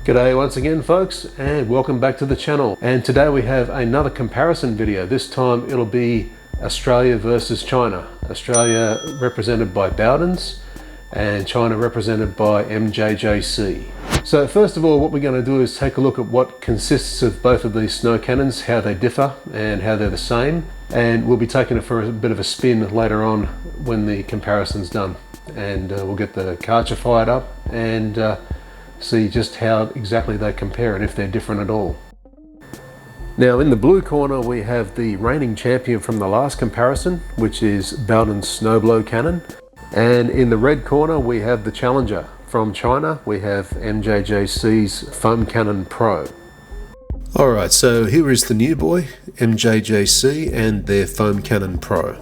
G'day once again folks, and welcome back to the channel. And today we have another comparison video. This time it'll be Australia versus China. Australia represented by Bowdens and China represented by MJJC. So first of all, what we're going to do is take a look at what consists of both of these snow cannons, how they differ and how they're the same. And we'll be taking it for a bit of a spin later on when the comparison's done. And we'll get the Karcher fired up and see just how exactly they compare and if they're different at all. Now in the blue corner we have the reigning champion from the last comparison, which is Bowdens Snowblow Cannon. And in the red corner we have the challenger from China. We have MJJC's Foam Cannon Pro. Alright, so here is the new boy, MJJC, and their Foam Cannon Pro.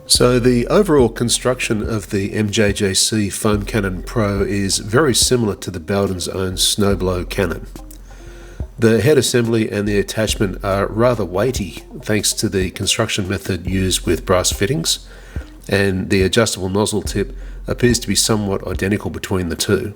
So the overall construction of the MJJC Foam Cannon Pro is very similar to the Bowdens' own Snowblow cannon. The head assembly and the attachment are rather weighty thanks to the construction method used with brass fittings, and the adjustable nozzle tip appears to be somewhat identical between the two.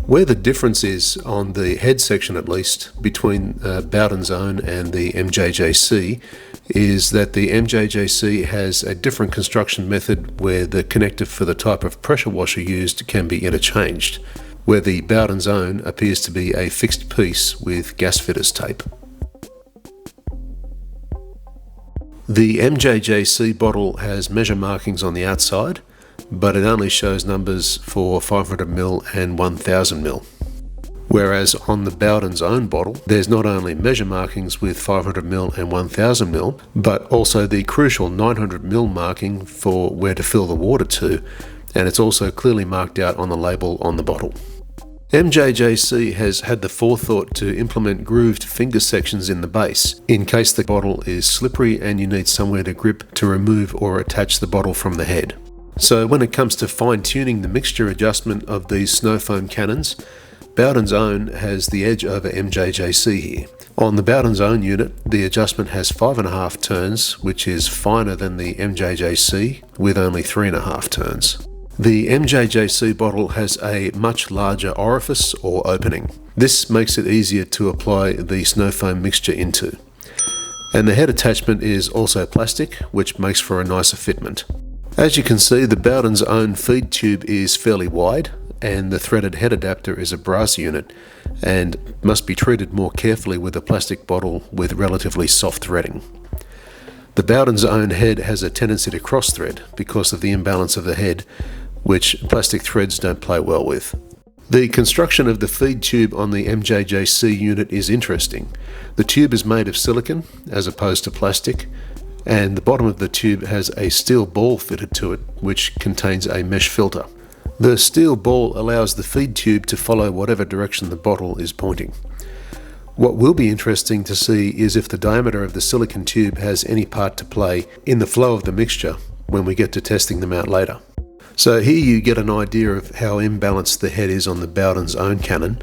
Where the difference is, on the head section at least, between Bowdens' own and the MJJC, is that the MJJC has a different construction method where the connector for the type of pressure washer used can be interchanged, where the Bowdens' own appears to be a fixed piece with gasfitters tape. The MJJC bottle has measure markings on the outside, but it only shows numbers for 500ml and 1000ml. Whereas on the Bowdens' own bottle, there's not only measure markings with 500ml and 1000ml, but also the crucial 900ml marking for where to fill the water to, and it's also clearly marked out on the label on the bottle. MJJC has had the forethought to implement grooved finger sections in the base, in case the bottle is slippery and you need somewhere to grip to remove or attach the bottle from the head. So when it comes to fine-tuning the mixture adjustment of these snow foam cannons, Bowdens' own has the edge over MJJC here. On the Bowdens' own unit, the adjustment has 5.5 turns, which is finer than the MJJC with only 3.5 turns. The MJJC bottle has a much larger orifice or opening. This makes it easier to apply the snow foam mixture into. And the head attachment is also plastic, which makes for a nicer fitment. As you can see, the Bowdens' own feed tube is fairly wide, and the threaded head adapter is a brass unit and must be treated more carefully with a plastic bottle with relatively soft threading. The Bowdens' own head has a tendency to cross thread because of the imbalance of the head, which plastic threads don't play well with. The construction of the feed tube on the MJJC unit is interesting. The tube is made of silicon as opposed to plastic, and the bottom of the tube has a steel ball fitted to it, which contains a mesh filter. The steel ball allows the feed tube to follow whatever direction the bottle is pointing. What will be interesting to see is if the diameter of the silicon tube has any part to play in the flow of the mixture when we get to testing them out later. So here you get an idea of how imbalanced the head is on the Bowdens' own cannon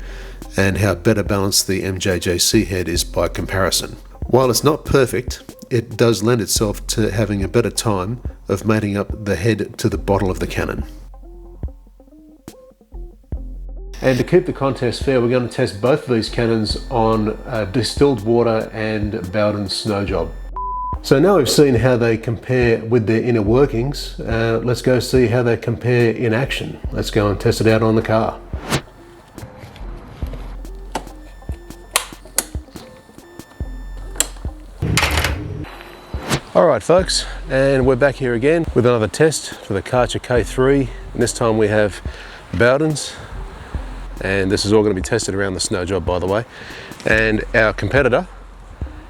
and how better balanced the MJJC head is by comparison. While it's not perfect, it does lend itself to having a better time of mating up the head to the bottle of the cannon. And to keep the contest fair, we're going to test both of these cannons on distilled water and Bowdens snow job. So now we've seen how they compare with their inner workings, let's go see how they compare in action. Let's go and test it out on the car. Alright folks, and we're back here again with another test for the Karcher K3, and this time we have Bowdens, and this is all going to be tested around the snow job, by the way, and our competitor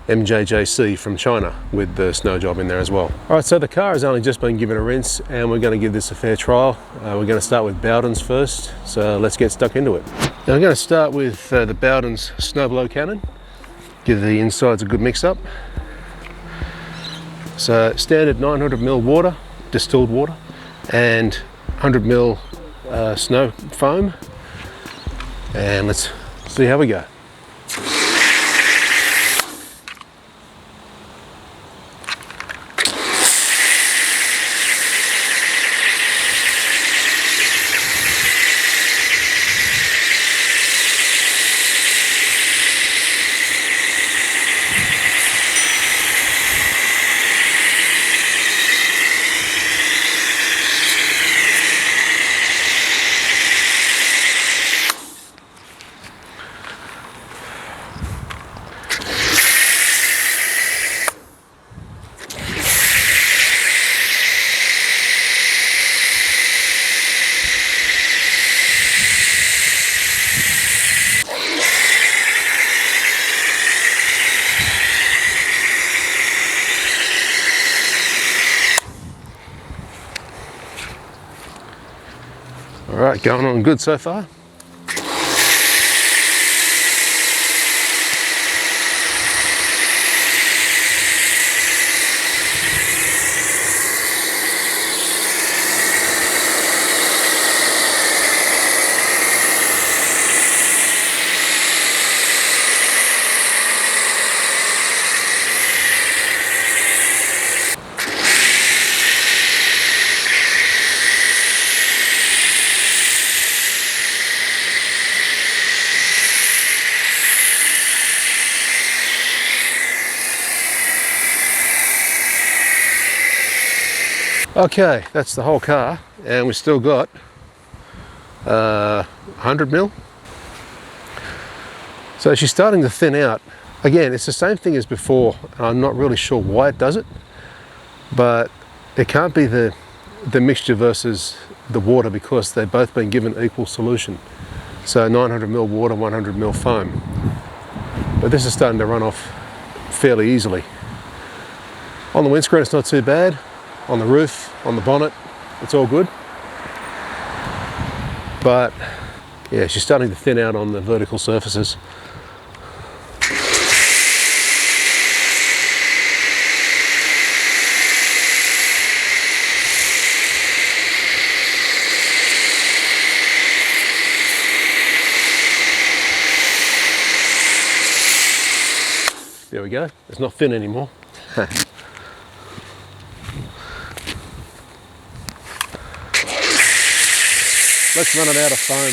MJJC from China with the snow job in there as well. Alright, so the car has only just been given a rinse and we're going to give this a fair trial. We're going to start with Bowdens first, so let's get stuck into it. Now I'm going to start with the Bowdens Snowblow cannon, give the insides a good mix up. So standard 900ml water, distilled water, and 100ml snow foam, and let's see how we go. All right, going on good so far. Okay, that's the whole car, and we still got 100 mil. So she's starting to thin out. Again, it's the same thing as before, and I'm not really sure why it does it, but it can't be the mixture versus the water, because they've both been given equal solution. So 900 mil water, 100 mil foam. But this is starting to run off fairly easily. On the windscreen it's not too bad. On the roof, on the bonnet, it's all good. But yeah, she's starting to thin out on the vertical surfaces. There we go, it's not thin anymore. Let's run it out of foam.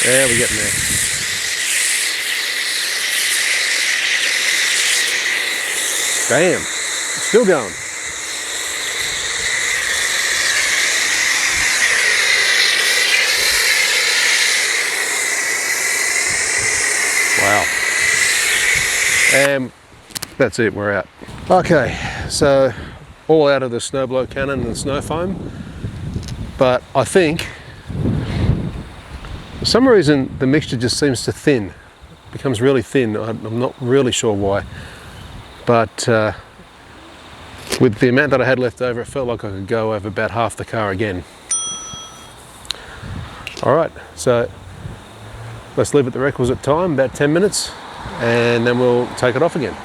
Yeah, we're getting there. Bam, it's still going. Wow. And that's it, we're out. Okay, so all out of the snowblow cannon and the snow foam, but I think for some reason the mixture just seems to thin, becomes really thin. I'm not really sure why, but with the amount that I had left over, it felt like I could go over about half the car again. All right, so let's leave it the requisite time, about 10 minutes, and then we'll take it off again.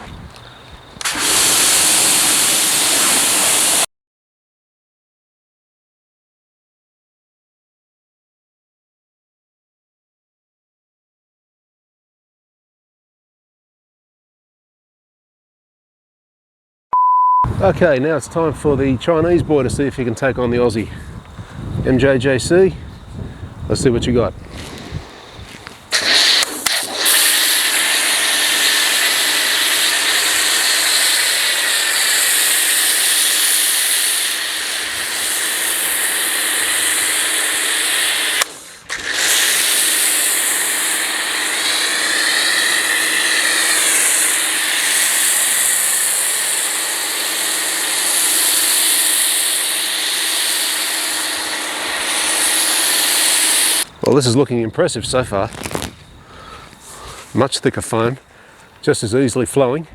Okay, now it's time for the Chinese boy to see if he can take on the Aussie. MJJC, let's see what you got. Well, this is looking impressive so far. Much thicker foam, just as easily flowing.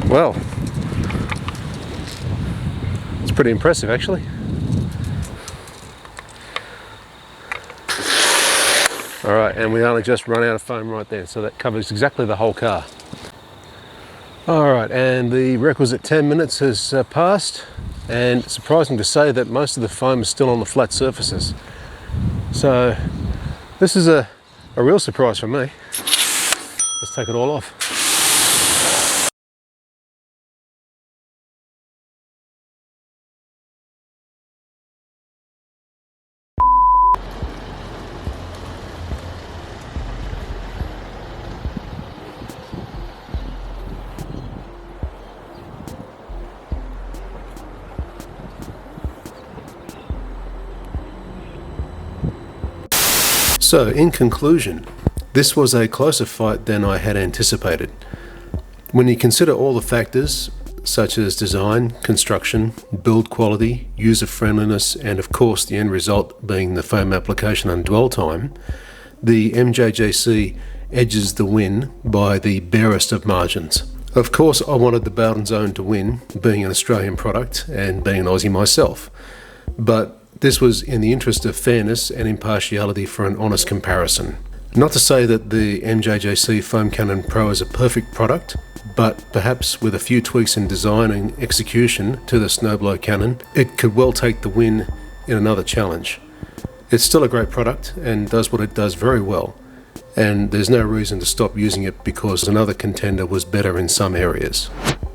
Well, it's pretty impressive actually. All right, and we only just run out of foam right there, so that covers exactly the whole car. All right, and the requisite 10 minutes has passed. and it's surprising to say that most of the foam is still on the flat surfaces. So this is a real surprise for me. Let's take it all off. So, in conclusion, this was a closer fight than I had anticipated. When you consider all the factors, such as design, construction, build quality, user friendliness, and of course the end result being the foam application and dwell time, the MJJC edges the win by the barest of margins. Of course, I wanted the Bowden's Own to win, being an Australian product and being an Aussie myself, but this was in the interest of fairness and impartiality for an honest comparison. Not to say that the MJJC Foam Cannon Pro is a perfect product, but perhaps with a few tweaks in design and execution to the Snowblow cannon, it could well take the win in another challenge. It's still a great product and does what it does very well, and there's no reason to stop using it because another contender was better in some areas.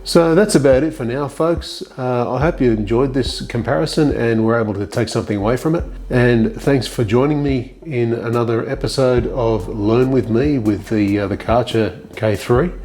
So that's about it for now, folks. I hope you enjoyed this comparison and were able to take something away from it. And thanks for joining me in another episode of Learn With Me with the Karcher K3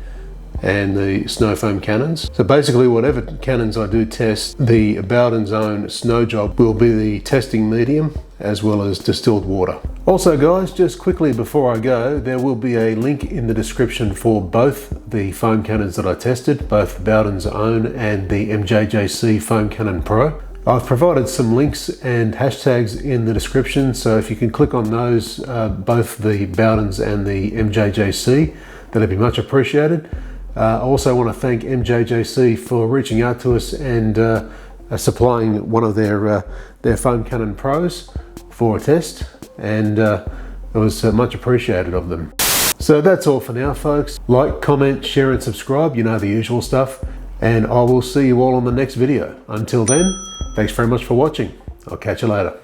and the snow foam cannons. So basically, whatever cannons I do test, the Bowden's Own Snow Job will be the testing medium as well as distilled water. Also guys, just quickly before I go, there will be a link in the description for both the foam cannons that I tested, both Bowden's Own and the MJJC Foam Cannon Pro. I've provided some links and hashtags in the description, so if you can click on those, both the Bowden's and the MJJC, that'd be much appreciated. I also want to thank MJJC for reaching out to us and supplying one of their Foam Cannon Pros for a test, and it was much appreciated of them. So that's all for now, folks. Like, comment, share and subscribe, you know the usual stuff, and I will see you all on the next video. Until then, thanks very much for watching. I'll catch you later.